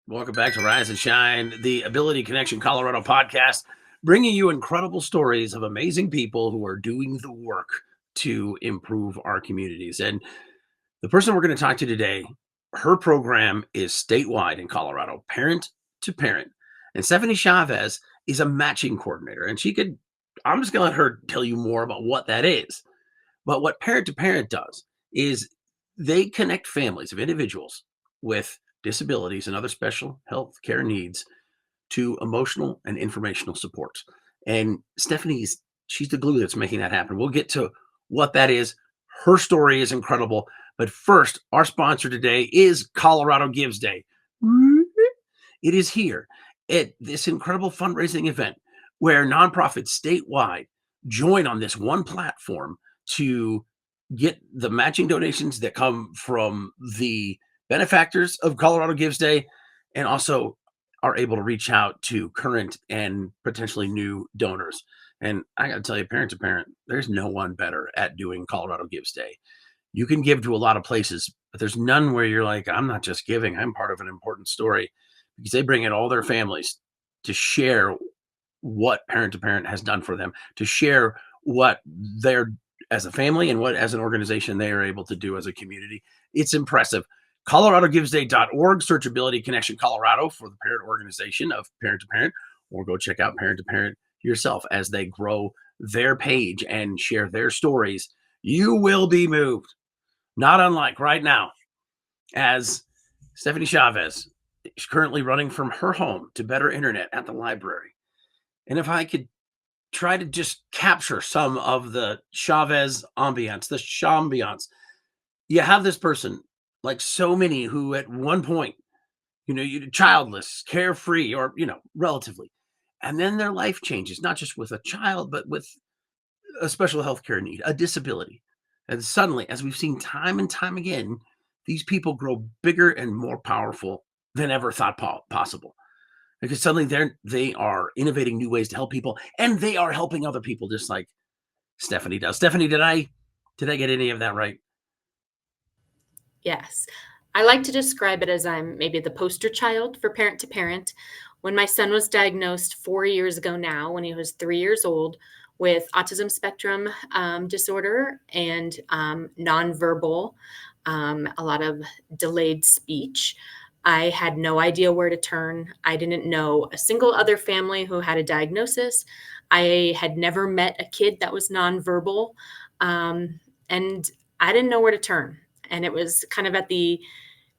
Welcome back to Rise and Shine, the Ability Connection Colorado podcast, bringing you incredible stories of amazing people who are doing the work to improve our communities. And the person we're going to talk to today, her program is statewide in Colorado, parent to parent. And Stephanie Chavez is a matching coordinator. And I'm just going to let her tell you more about what that is. But what parent to parent does is they connect families of individuals with disabilities and other special health care needs to emotional and informational support. And she's the glue that's making that happen. We'll get to what that is. Her story is incredible. But first, our sponsor today is Colorado Gives Day. It is here at this incredible fundraising event where nonprofits statewide join on this one platform to get the matching donations that come from the benefactors of Colorado Gives Day, and also are able to reach out to current and potentially new donors. And I got to tell you, parent to parent, there's no one better at doing Colorado Gives Day. You can give to a lot of places, but there's none where you're like, I'm not just giving, I'm part of an important story, because they bring in all their families to share what parent to parent has done for them, to share what they're as a family and what as an organization they are able to do as a community. It's impressive. ColoradoGivesDay.org, search Ability Connection Colorado for the parent organization of parent to parent, or go check out parent to parent yourself as they grow their page and share their stories. You will be moved. Not unlike right now, as Stephanie Chavez is currently running from her home to better internet at the library. And if I could try to just capture some of the Chavez ambiance, the chambiance, you have this person, like so many who at one point, you're childless, carefree, or, relatively. And then their life changes, not just with a child, but with a special healthcare need, a disability. And suddenly, as we've seen time and time again, these people grow bigger and more powerful than ever thought possible. Because suddenly they are innovating new ways to help people, and they are helping other people, just like Stephanie does. Stephanie, did I get any of that right? Yes. I like to describe it as I'm maybe the poster child for parent to parent. When my son was diagnosed 4 years ago now, when he was 3 years old, with autism spectrum disorder and nonverbal, a lot of delayed speech, I had no idea where to turn. I didn't know a single other family who had a diagnosis. I had never met a kid that was nonverbal, and I didn't know where to turn. And it was kind of at the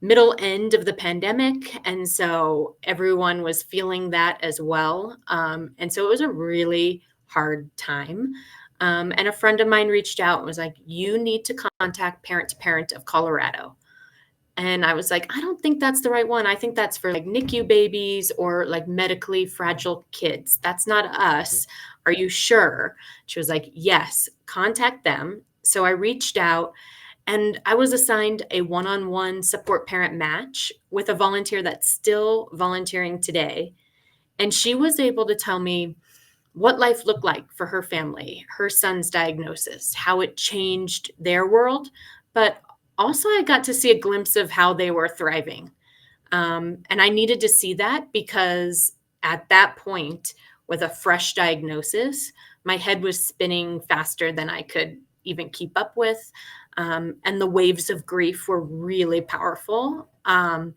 middle end of the pandemic. And so everyone was feeling that as well. And so it was a really hard time. And a friend of mine reached out and was like, you need to contact Parent to Parent of Colorado. And I was like, I don't think that's the right one. I think that's for like NICU babies or like medically fragile kids. That's not us. Are you sure? She was like, yes, contact them. So I reached out and I was assigned a one-on-one support parent match with a volunteer that's still volunteering today. And she was able to tell me what life looked like for her family, her son's diagnosis, how it changed their world. But also, I got to see a glimpse of how they were thriving. And I needed to see that because at that point, with a fresh diagnosis, my head was spinning faster than I could even keep up with. And the waves of grief were really powerful, and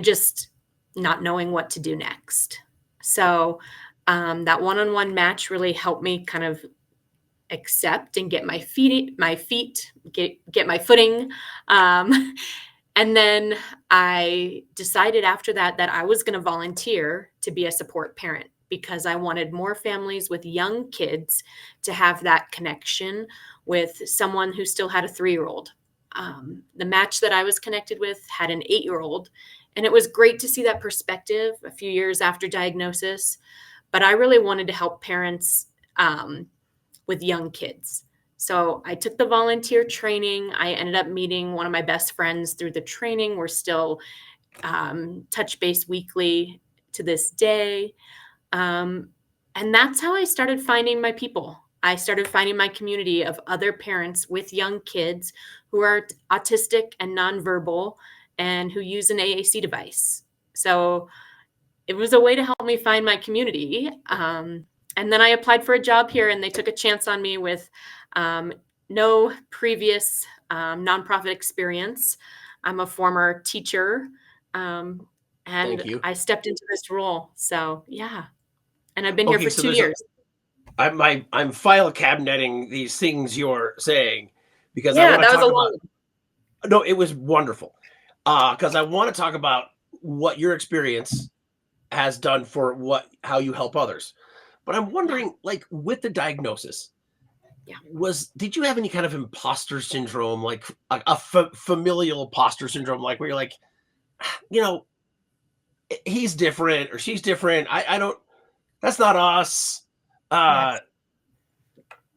just not knowing what to do next. So that one-on-one match really helped me kind of accept and get get my footing. And then I decided after that I was going to volunteer to be a support parent because I wanted more families with young kids to have that connection with someone who still had a 3-year-old. The match that I was connected with had an 8-year-old, and it was great to see that perspective a few years after diagnosis. But I really wanted to help parents with young kids. So I took the volunteer training. I ended up meeting one of my best friends through the training. We're still touch base weekly to this day. And that's how I started finding my people. I started finding my community of other parents with young kids who are autistic and nonverbal and who use an AAC device. So it was a way to help me find my community. And then I applied for a job here, and they took a chance on me with um, no previous nonprofit experience. I'm a former teacher, um, Thank and you. I stepped into this role. So yeah, and I've been here Okay, for so 2 years. I'm file cabineting these things you're saying because I Yeah, want to that was a talk about. long. No, it was wonderful. Because I want to talk about what your experience has done for how you help others. But I'm Yeah, wondering, like with the diagnosis, yeah, did you have any kind of imposter syndrome, like a familial imposter syndrome, like where you're like, you know, he's different or she's different. I don't. That's not us. Uh,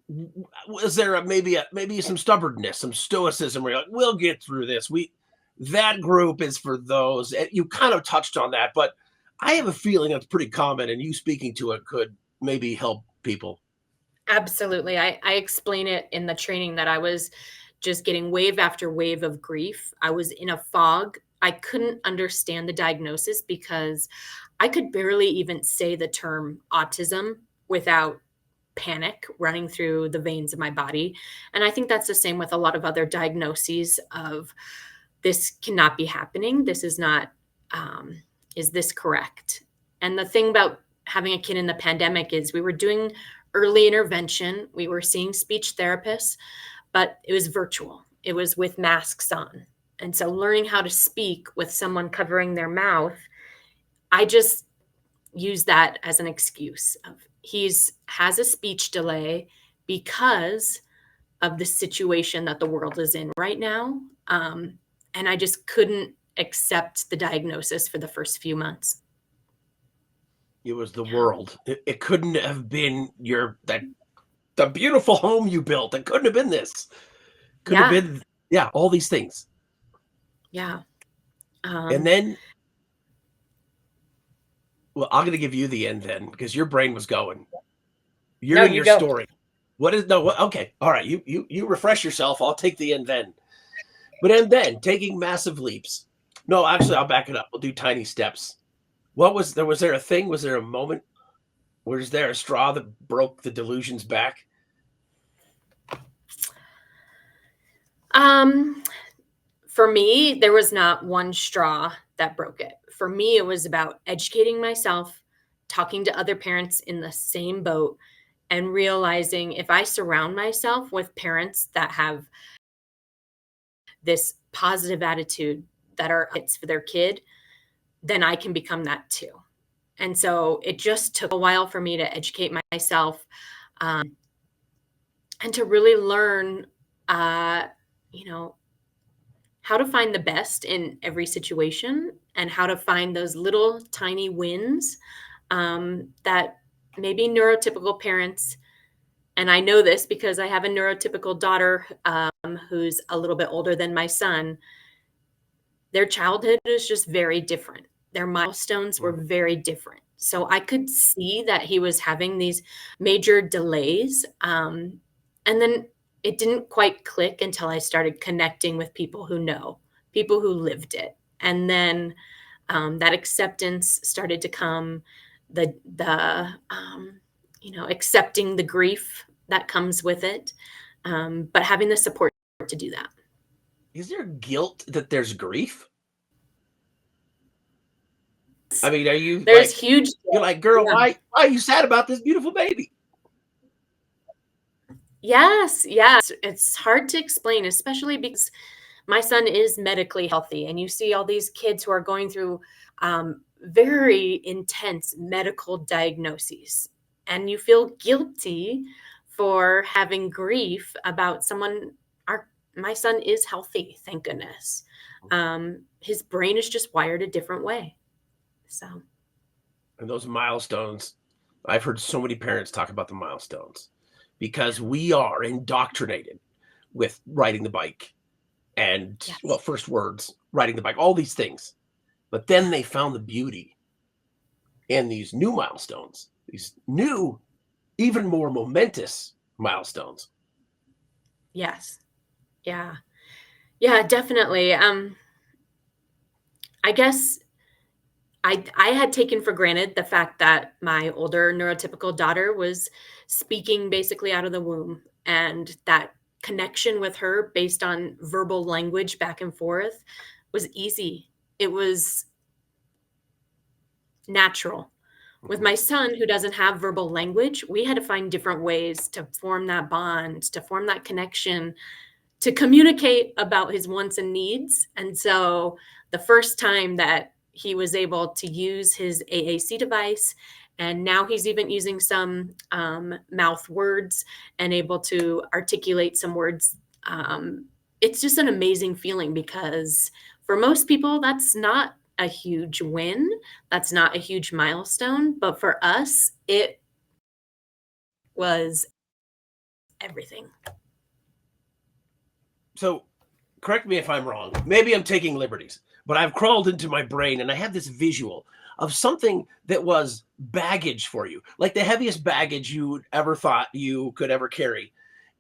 yes. was there maybe some stubbornness, some stoicism where you're like, we'll get through this. That group is for those. And you kind of touched on that, but I have a feeling that's pretty common, and you speaking to it could maybe help people. Absolutely. I explain it in the training that I was just getting wave after wave of grief. I was in a fog. I couldn't understand the diagnosis because I could barely even say the term autism without panic running through the veins of my body. And I think that's the same with a lot of other diagnoses of this cannot be happening. This is not, is this correct? And the thing about having a kid in the pandemic is we were doing early intervention, we were seeing speech therapists, but it was virtual, it was with masks on. And so learning how to speak with someone covering their mouth, I just use that as an excuse of he's has a speech delay because of the situation that the world is in right now. And I just couldn't accept the diagnosis for the first few months. It was the Yeah. world. It couldn't have been the beautiful home you built. It couldn't have been this. Couldn't have Yeah. been, yeah, all these things. Yeah. And Um, then, well, I'm going to give you the end then because your brain was going. You're no, in you your go. story. What is no? Okay, all right. You refresh yourself. I'll take the end then. But and then taking massive leaps. No, actually, I'll back it up. We'll do tiny steps. What was there? Was there a thing? Was there a moment? Was there a straw that broke the delusion's back? Um, for me, there was not one straw that broke it. For me, it was about educating myself, talking to other parents in the same boat, and realizing if I surround myself with parents that have this positive attitude that are it's for their kid, then I can become that too. And so it just took a while for me to educate myself, um, and to really learn, uh, you know, how to find the best in every situation and how to find those little tiny wins, that maybe neurotypical parents, and I know this because I have a neurotypical daughter, who's a little bit older than my son. Their childhood is just very different. Their milestones were Mm. very different. So I could see that he was having these major delays, and then it didn't quite click until I started connecting with people who know, people who lived it. And then, that acceptance started to come, accepting the grief that comes with it, but having the support to do that. Is there guilt that there's grief? I mean, are you There's like huge you're guilt. like, girl, Yeah. why are you sad about this beautiful baby? Yes, yes. It's hard to explain, especially because my son is medically healthy, and you see all these kids who are going through very intense medical diagnoses, and you feel guilty for having grief about someone. My son is healthy, thank goodness. His brain is just wired a different way. So And those milestones, I've heard so many parents talk about the milestones because we are indoctrinated with riding the bike and, well, yes, first words, riding the bike, all these things. But then they found the beauty in these new milestones, these new, even more momentous milestones. yes, yeah, yeah, definitely. I guess I had taken for granted the fact that my older neurotypical daughter was speaking basically out of the womb, and that connection with her based on verbal language back and forth was easy. It was natural. With Mhm. my son, who doesn't have verbal language, we had to find different ways to form that bond, to form that connection, to communicate about his wants and needs. And so the first time that he was able to use his AAC device, and now he's even using some mouth words and able to articulate some words. It's just an amazing feeling because for most people, that's not a huge win. That's not a huge milestone. But for us, it was everything. So correct me if I'm wrong. Maybe I'm taking liberties, but I've crawled into my brain and I have this visual of something that was baggage for you, like the heaviest baggage you ever thought you could ever carry.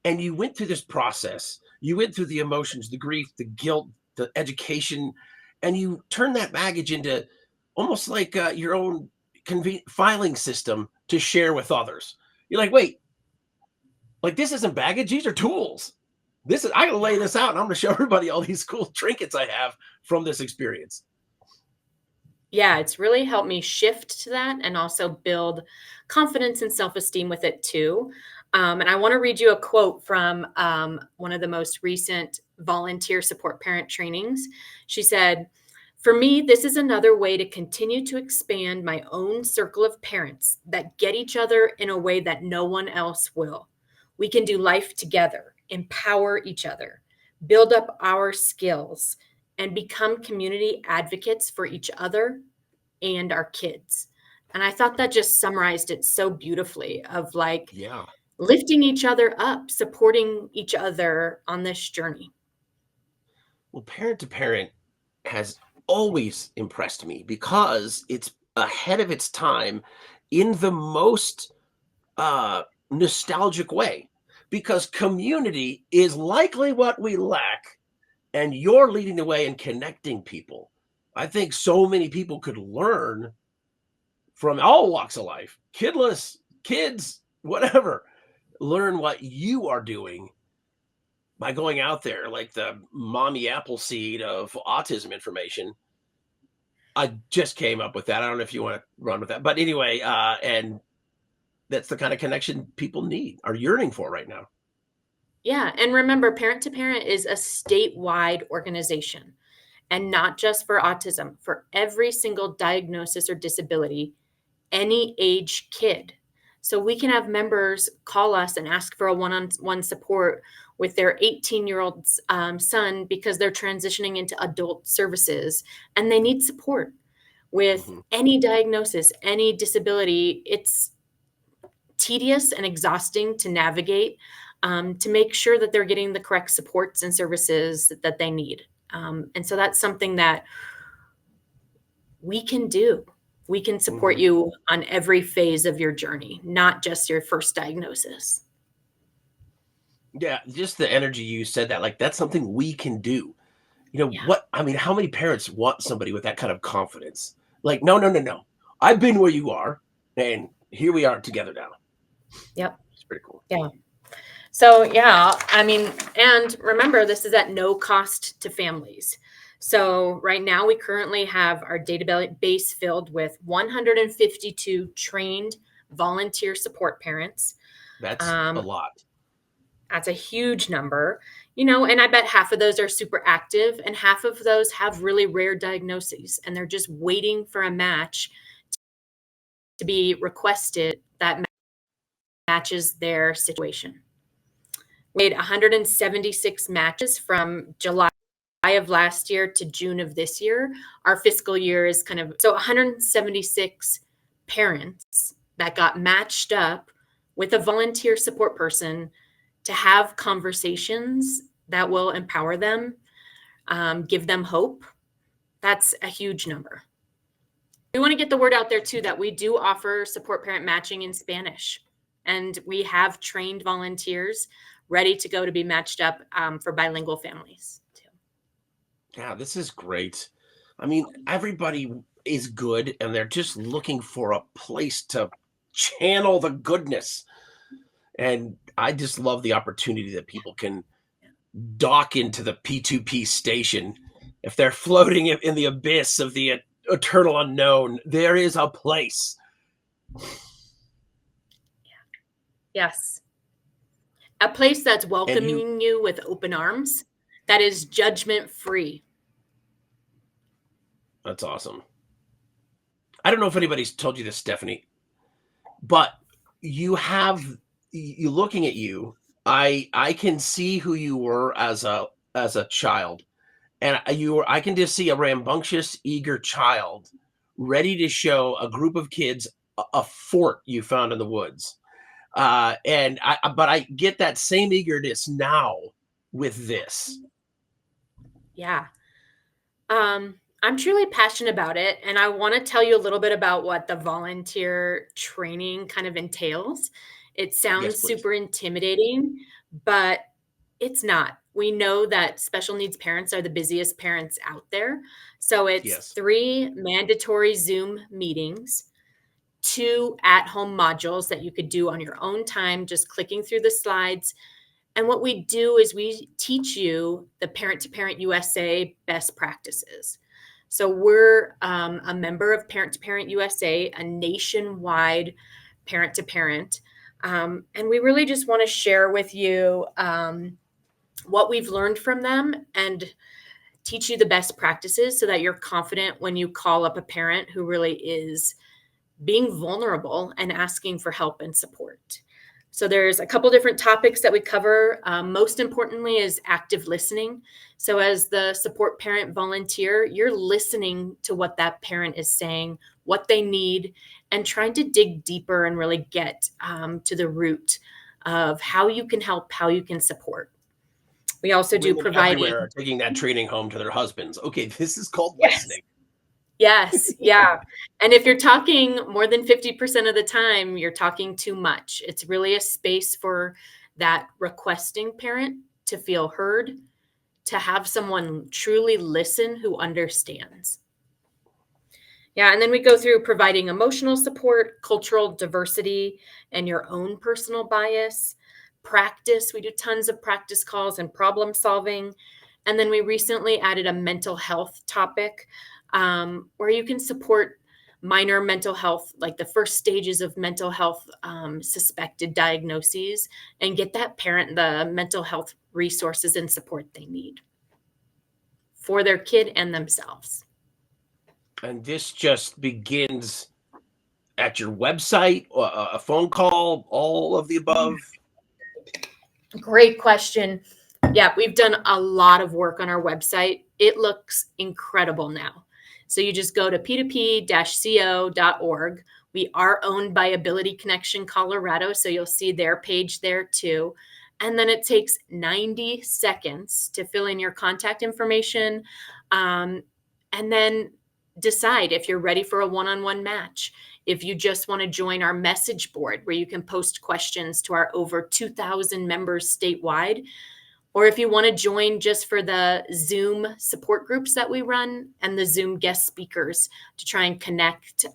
And you went through this process. You went through the emotions, the grief, the guilt, the education, and you turned that baggage into almost like your own filing system to share with others. You're like, wait, like this isn't baggage; these are tools. This is I gotta lay Yeah. this out, and I'm gonna show everybody all these cool trinkets I have from this experience. Yeah, it's really helped me shift to that and also build confidence and self-esteem with it too. And I want to read you a quote from one of the most recent volunteer support parent trainings. She said, "For me, this is another way to continue to expand my own circle of parents that get each other in a way that no one else will. We can do life together, empower each other, build up our skills, and become community advocates for each other and our kids." And I thought that just summarized it so beautifully of like Yeah. lifting each other up, supporting each other on this journey. Well, parent to parent has always impressed me because it's ahead of its time in the most uh nostalgic way. Because community is likely what we lack, and you're leading the way in connecting people. I think so many people could learn from all walks of life, kidless, kids, whatever, learn what you are doing by going out there like the mommy Appleseed of autism information. I just came up with that. I don't know if you want to run with that. But anyway, and that's the kind of connection people need, are yearning for right now. Yeah. And remember, Parent to Parent is a statewide organization and not just for autism, for every single diagnosis or disability, any age kid. So we can have members call us and ask for a one on one support with their 18-year-old son because they're transitioning into adult services and they need support with Mhm. any diagnosis, any disability. It's tedious and exhausting to navigate to make sure that they're getting the correct supports and services that they need. And so that's something that we can do. We can support Mhm. you on every phase of your journey, not just your first diagnosis. Yeah, just the energy you said that, like, that's something we can do. Yeah. What I mean, how many parents want somebody with that kind of confidence? Like, "No, no, no, no. I've been where you are, and here we are together now." Yep. It's pretty cool. Yeah. So, yeah, I mean, and remember, this is at no cost to families. So, right now, we currently have our database filled with 152 trained volunteer support parents. That's a Um, lot. that's a huge number, you know, and I bet half of those are super active, and half of those have really rare diagnoses, and they're just waiting for a match to be requested that matches their situation. We had 176 matches from July of last year to June of this year. Our fiscal year is kind of so 176 parents that got matched up with a volunteer support person to have conversations that will empower them, give them hope. That's a huge number. We want to get the word out there too that we do offer support parent matching in Spanish. And we have trained volunteers ready to go to be matched up for bilingual families too. Yeah, this is great. I mean, everybody. is good, and they're just looking for a place to channel the goodness. And I just love the opportunity that people can dock into the P2P station. If they're floating in the abyss of the eternal unknown, there is a place. Yes. A place that's And you, welcoming you with open arms, that is judgment free. that's awesome. I don't know if anybody's told you this, Stephanie, but you looking at you, I can see who you were as a child. And I can just see a rambunctious, eager child ready to show a group of kids a fort you found in the woods. But I get that same eagerness now with this. Yeah. I'm truly passionate about it, and I want to tell you a little bit about what the volunteer training kind of entails. It Yes, sounds please. super intimidating, but it's not. We know that special needs parents are the busiest parents out there. So it's Yes. 3 mandatory Zoom meetings, 2 at-home modules that you could do on your own time, just clicking through the slides. And what we do is we teach you the Parent to Parent USA best practices. So we're a member of Parent to Parent USA, a nationwide parent to parent. And we really just want to share with you what we've learned from them and teach you the best practices so that you're confident when you call up a parent who really is being vulnerable and asking for help and support. So there's a couple different topics that we cover. Most importantly is active listening. So as the support parent volunteer, you're listening to what that parent is saying, what they need, and trying to dig deeper and really get to the root of how you can help, how you can support. We also do Women providing. everywhere are taking that training home to their husbands. Okay, this is called Yes. listening. Yes, yeah. And if you're talking more than 50% of the time, you're talking too much. It's really a space for that requesting parent to feel heard, to have someone truly listen who understands. Yeah, and then we go through providing emotional support, cultural diversity, and your own personal bias. Practice, we do tons of practice calls and problem solving. And then we recently added a mental health topic where you can support minor mental health, like the first stages of mental health suspected diagnoses, and get that parent the mental health resources and support they need for their kid and themselves. And this just begins at your website, a phone call, all of the above. Great question. Yeah, we've done a lot of work on our website. It looks incredible now. So you just go to p2p-co.org. We are owned by Ability Connection Colorado, so you'll see their page there too. And then it takes 90 seconds to fill in your contact information, and then decide if you're ready for a one-on-one match. If you just want to join our message board where you can post questions to our over 2,000 members statewide, or if you want to join just for the Zoom support groups that we run and the Zoom guest speakers to try and connect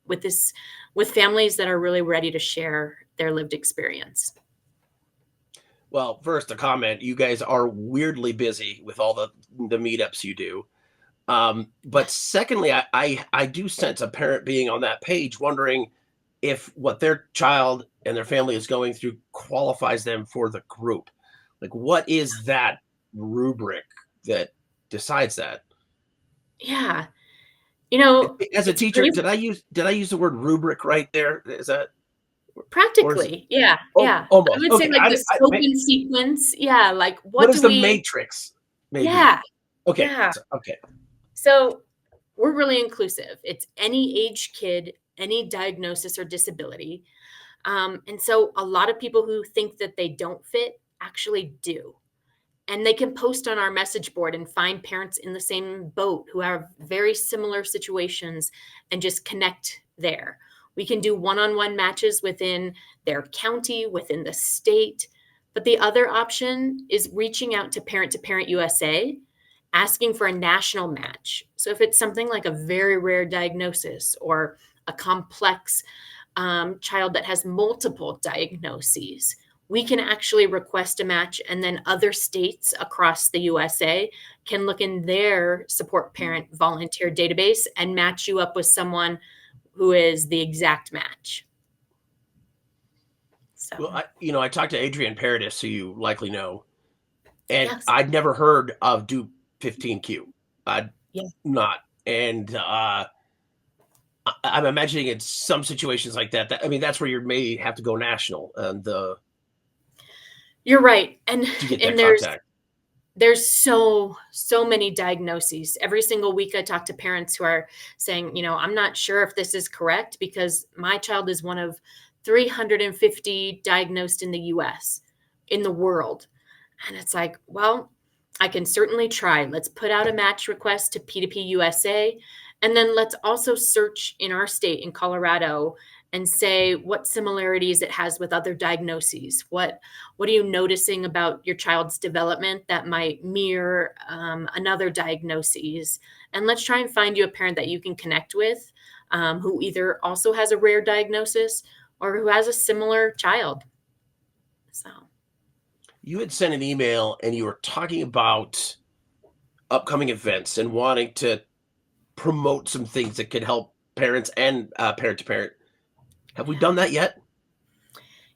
with families that are really ready to share their lived experience. Well, first a comment. You guys are weirdly busy with all the meetups you do. But secondly, I do sense a parent being on that page wondering if what their child and their family is going through qualifies them for the group. Like, what is that rubric that decides that? Yeah. You know, As a it's teacher, really did I use the word rubric right there? Is that, or is it, practically. Yeah. oh, Yeah. I almost would say okay? like the scope and sequence. Yeah. Like What what is do the we, matrix? Maybe. yeah. Okay. Yeah. Okay. So we're really inclusive. It's any age kid, any diagnosis or disability. And so a lot of people who think that they don't fit actually do. And they can post on our message board and find parents in the same boat who have very similar situations and just connect there. We can do one on one matches within their county, within the state. But the other option is reaching out to Parent USA asking for a national match. So if it's something like a very rare diagnosis or a complex child that has multiple diagnoses, we can actually request a match, and then other states across the USA can look in their support parent volunteer database and match you up with someone who is the exact match. So, Well, I talked to Adrian Paradis, who you likely know, and yes. I'd never heard of Do 15Q. I'd Yeah. not. And I'm imagining in some situations like that, I mean, that's where you may have to go national and You're right. And to get that and contact. there's so many diagnoses. Every single week I talk to parents who are saying, I'm not sure if this is correct because my child is one of 350 diagnosed in the US, in the world. And it's like, well, I can certainly try. Let's put out a match request to P2P USA. And then let's also search in our state, in Colorado, and say what similarities it has with other diagnoses. What are you noticing about your child's development that might mirror another diagnosis? And let's try and find you a parent that you can connect with, who either also has a rare diagnosis or who has a similar child. So. You had sent an email and you were talking about upcoming events and wanting to promote some things that could help parents and parent to parent. Have we done that yet?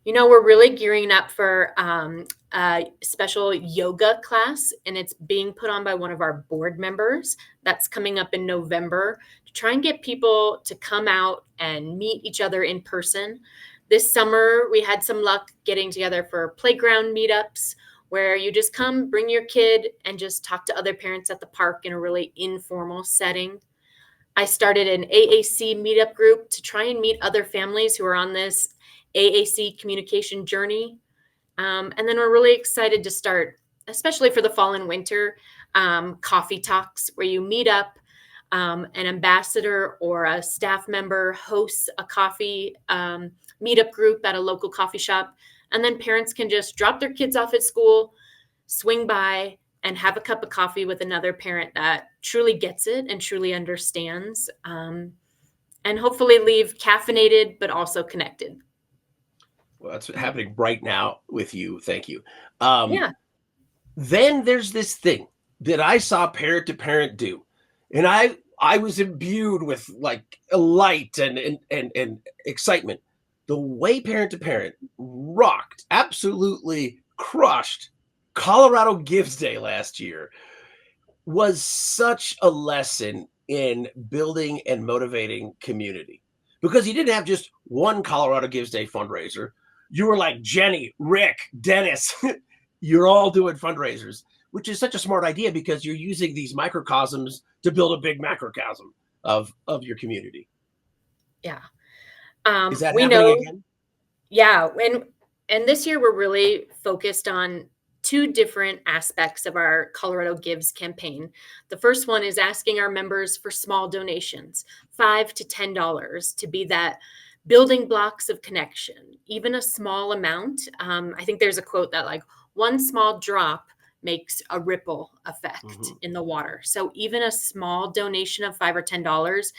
We're really gearing up for a special yoga class, and it's being put on by one of our board members. That's coming up in November to try and get people to come out and meet each other in person. This summer, we had some luck getting together for playground meetups where you just come, bring your kid, and just talk to other parents at the park in a really informal setting. I started an AAC meetup group to try and meet other families who are on this AAC communication journey. And then we're really excited to start, especially for the fall and winter, coffee talks where you meet up. An ambassador or a staff member hosts a coffee meetup group at a local coffee shop. And then parents can just drop their kids off at school, swing by, and have a cup of coffee with another parent that truly gets it and truly understands, and hopefully leave caffeinated but also connected. Well, that's happening right now with you. Thank you. Um, Yeah. then there's this thing that I saw parent to parent do, and I was imbued with like a light and excitement. The way parent to parent rocked, absolutely crushed Colorado Gives Day last year was such a lesson in building and motivating community because you didn't have just one Colorado Gives Day fundraiser. You were like Jenny, Rick, Dennis. You're all doing fundraisers, which is such a smart idea because you're using these microcosms to build a big macrocosm of your community. Yeah. Is that We happening know, again? yeah. And this year we're really focused on two different aspects of our Colorado Gives campaign. The first one is asking our members for small donations, $5 to $10, to be that building blocks of connection, even a small amount. I think there's a quote that like one small drop makes a ripple effect Mm-hmm. in the water. So even a small donation of $5 or $10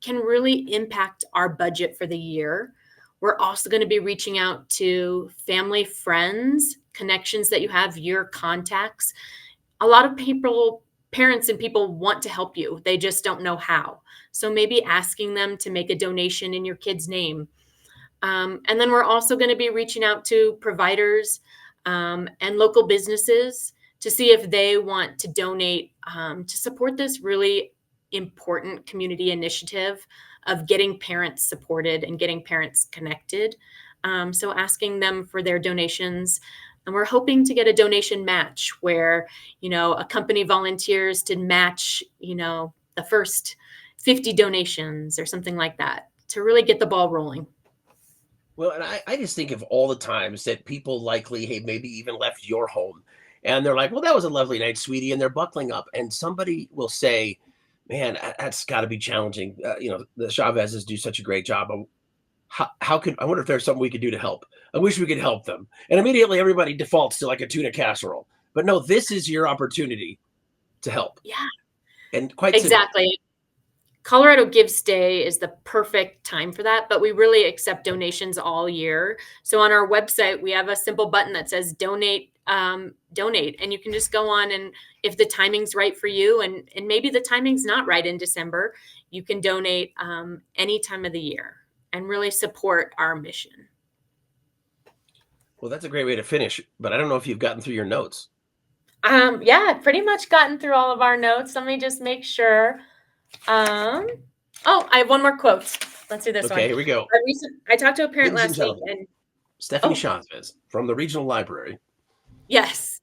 can really impact our budget for the year. We're also going to be reaching out to family, friends, connections that you have, your contacts. A lot of people, parents and people want to help you. They just don't know how. So maybe asking them to make a donation in your kid's name. And then we're also going to be reaching out to providers and local businesses to see if they want to donate to support this really important community initiative of getting parents supported and getting parents connected. So asking them for their donations. And we're hoping to get a donation match where, a company volunteers to match, the first 50 donations or something like that to really get the ball rolling. Well, and I just think of all the times that people likely have maybe even left your home and they're like, well, that was a lovely night, sweetie. And they're buckling up. And somebody will say, man, that's got to be challenging. The Chavezes do such a great job. I wonder if there's something we could do to help. I wish we could help them. And immediately everybody defaults to like a tuna casserole. But no, this is your opportunity to help, Yeah, and quite simply. exactly. Colorado Gives Day is the perfect time for that, but we really accept donations all year. So on our website, we have a simple button that says donate, donate, and you can just go on, and if the timing's right for you, and maybe the timing's not right in December, you can donate any time of the year and really support our mission. Well, that's a great way to finish, but I don't know if you've gotten through your notes. Yeah, I've pretty much gotten through all of our notes. Let me just make sure. Um, oh, I have one more quote. Let's do this one. Okay, here we go. I talked to a parent Ladies and last week, gentlemen, and Stephanie oh, Chavez from the regional library. yes.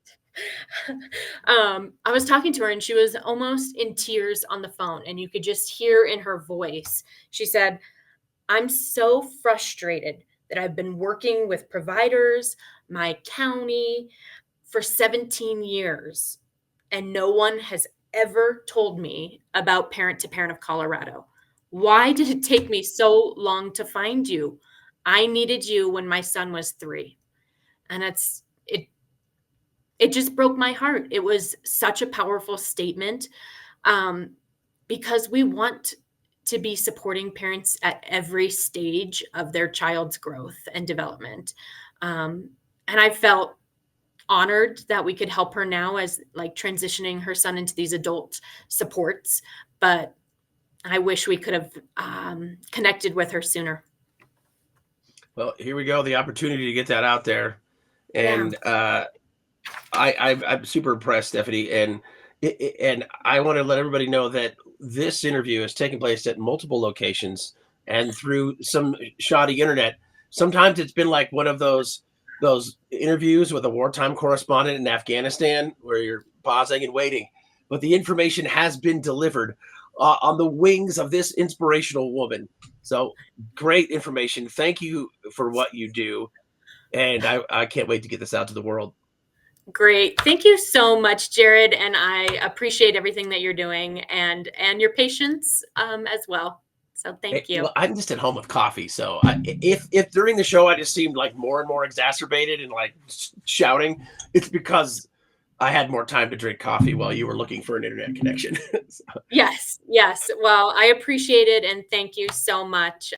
I was talking to her, and she was almost in tears on the phone, and you could just hear in her voice. She said, "I'm so frustrated that I've been working with providers, my county, for 17 years, and no one has ever told me about Parent to Parent of Colorado. Why did it take me so long to find you? I needed you when my son was 3." And it just broke my heart. It was such a powerful statement, um, because we want to be supporting parents at every stage of their child's growth and development. Um, and I felt honored that we could help her now as like transitioning her son into these adult supports, but I wish we could have connected with her sooner. Well, here we go. The opportunity to get that out there, Yeah. and I'm super impressed, Stephanie, and and I want to let everybody know that this interview is taking place at multiple locations and through some shoddy internet. Sometimes it's been like one of those interviews with a wartime correspondent in Afghanistan where you're pausing and waiting, but the information has been delivered on the wings of this inspirational woman. So great information. Thank you for what you do, and I can't wait to get this out to the world. Great. Thank you so much, Jared. And I appreciate everything that you're doing and your patience as well. So thank you. Well, I'm just at home with coffee, so if during the show I just seemed like more and more exacerbated and like shouting, it's because I had more time to drink coffee while you were looking for an internet connection. So, Yes, yes. Well, I appreciate it and thank you so much.